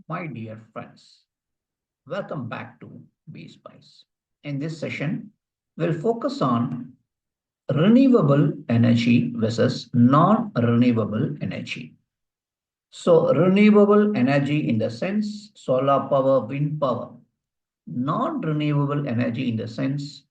My dear friends, welcome back to BSpice. In this session, we'll focus on renewable energy versus non-renewable energy. So, renewable energy in the sense solar power, wind power, non-renewable energy in the sense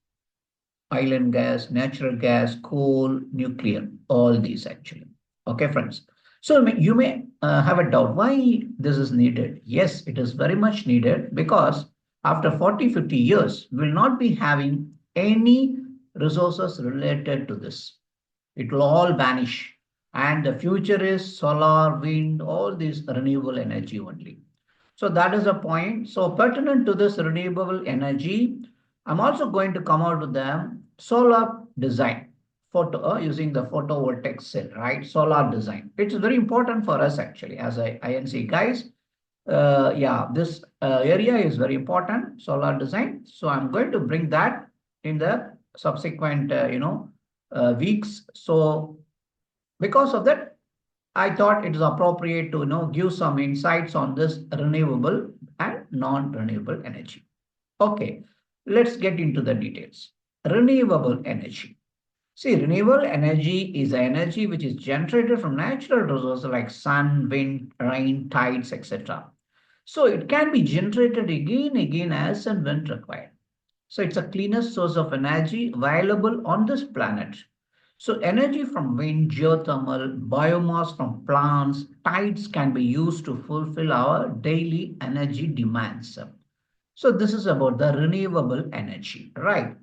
island gas, natural gas, coal, nuclear, all these actually. Okay, friends. So you may have a doubt why this is needed. Yes, it is very much needed because after 40, 50 years, we will not be having any resources related to this. It will all vanish. And the future is solar, wind, all these renewable energy only. So that is a point. So pertinent to this renewable energy, I'm also going to come out with the solar design photo using the photovoltaic cell, right? Solar design. It's very important for us actually as a INC guys. Yeah, this area is very important, solar design. So I'm going to bring that in the subsequent, weeks. So because of that, I thought it is appropriate to give some insights on this renewable and non-renewable energy. Okay, let's get into the details. Renewable energy. See, renewable energy is the energy which is generated from natural resources like sun, wind, rain, tides, etc. So it can be generated again as and when required. So it's a cleanest source of energy available on this planet. So energy from wind, geothermal, biomass from plants, tides can be used to fulfill our daily energy demands. So this is about the renewable energy, right?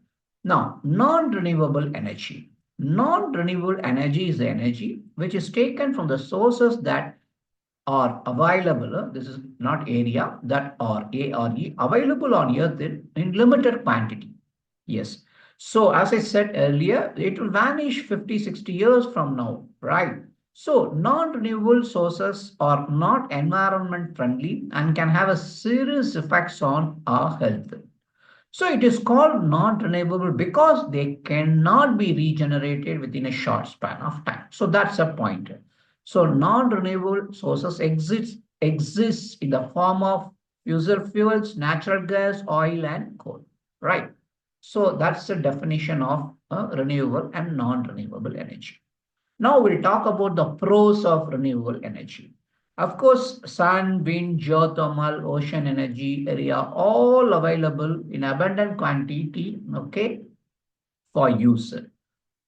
Now, non-renewable energy. Non-renewable energy is the energy which is taken from the sources that are available, this is not area, that are ARE, available on earth in limited quantity. Yes. So as I said earlier, it will vanish 50, 60 years from now, right? So non-renewable sources are not environment friendly and can have a serious effects on our health. So it is called non-renewable because they cannot be regenerated within a short span of time. So that's a point. So non-renewable sources exists in the form of fossil fuels, natural gas, oil, and coal. Right. So that's the definition of renewable and non-renewable energy. Now we'll talk about the pros of renewable energy. Of course, sun, wind, geothermal, ocean energy area, all available in abundant quantity, okay, for use.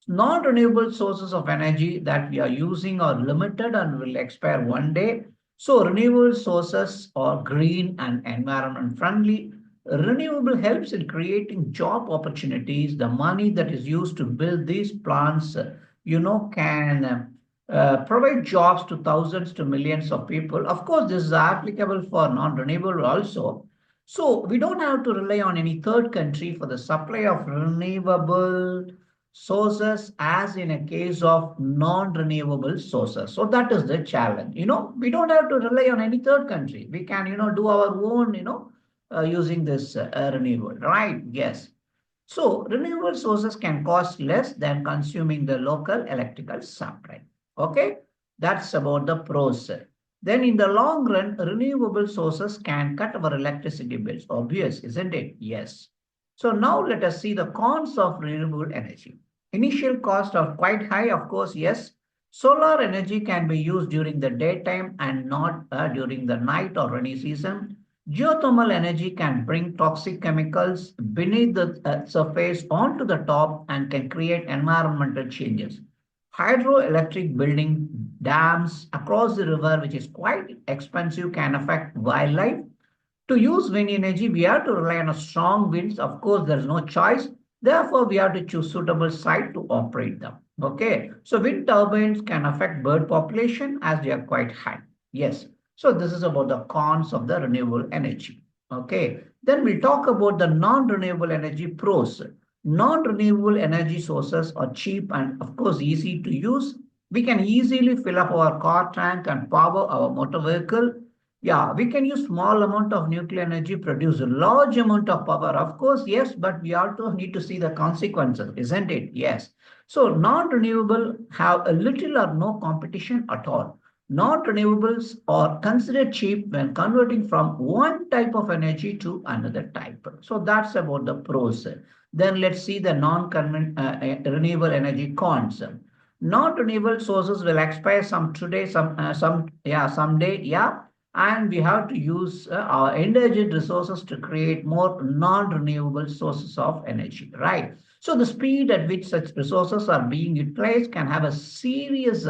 Non-renewable sources of energy that we are using are limited and will expire one day. So renewable sources are green and environment friendly. Renewable helps in creating job opportunities. The money that is used to build these plants, can provide jobs to thousands to millions of people. Of course, this is applicable for non-renewable also. So we don't have to rely on any third country for the supply of renewable sources as in a case of non-renewable sources. So that is the challenge. We don't have to rely on any third country. We can, do our own, using this renewable, right? Yes. So renewable sources can cost less than consuming the local electrical supply. Okay, that's about the pros. Then in the long run, renewable sources can cut our electricity bills. Obvious, isn't it? Yes. So now let us see the cons of renewable energy. Initial costs are quite high, of course, yes. Solar energy can be used during the daytime and not during the night or rainy season. Geothermal energy can bring toxic chemicals beneath the surface onto the top and can create environmental changes. Hydroelectric building dams across the river, which is quite expensive, can affect wildlife. To use wind energy, we have to rely on a strong winds. Of course, there is no choice. Therefore, we have to choose suitable site to operate them. Okay. So wind turbines can affect bird population as they are quite high. Yes. So this is about the cons of the renewable energy. Okay. Then we'll talk about the non-renewable energy pros. Non-renewable energy sources are cheap and of course easy to use. We can easily fill up our car tank and power our motor vehicle. Yeah, we can use small amount of nuclear energy, produce a large amount of power. Of course, yes, but we also need to see the consequences, isn't it? Yes. So non-renewable have a little or no competition at all. Non-renewables are considered cheap when converting from one type of energy to another type. So that's about the pros. Then let's see the non-renewable energy cons. Non-renewable sources will expire some today, someday, yeah, and we have to use our endangered resources to create more non-renewable sources of energy, right? So the speed at which such resources are being utilized can have a serious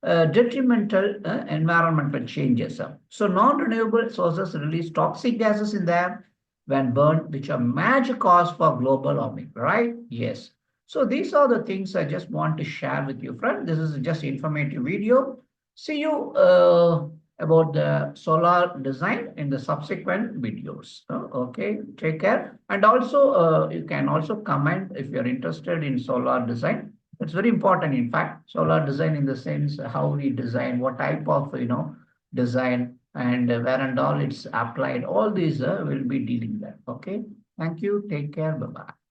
detrimental environmental changes. So non-renewable sources release toxic gases in the air when burned, which are major cause for global warming, right? Yes. So these are the things I just want to share with you, friend. This is just informative video. See you about the solar design in the subsequent videos. Okay, take care. And also, you can also comment if you're interested in solar design. It's very important, in fact, solar design in the sense how we design, what type of, design and where and all it's applied. All these will be dealing that. Okay. Thank you. Take care. Bye-bye.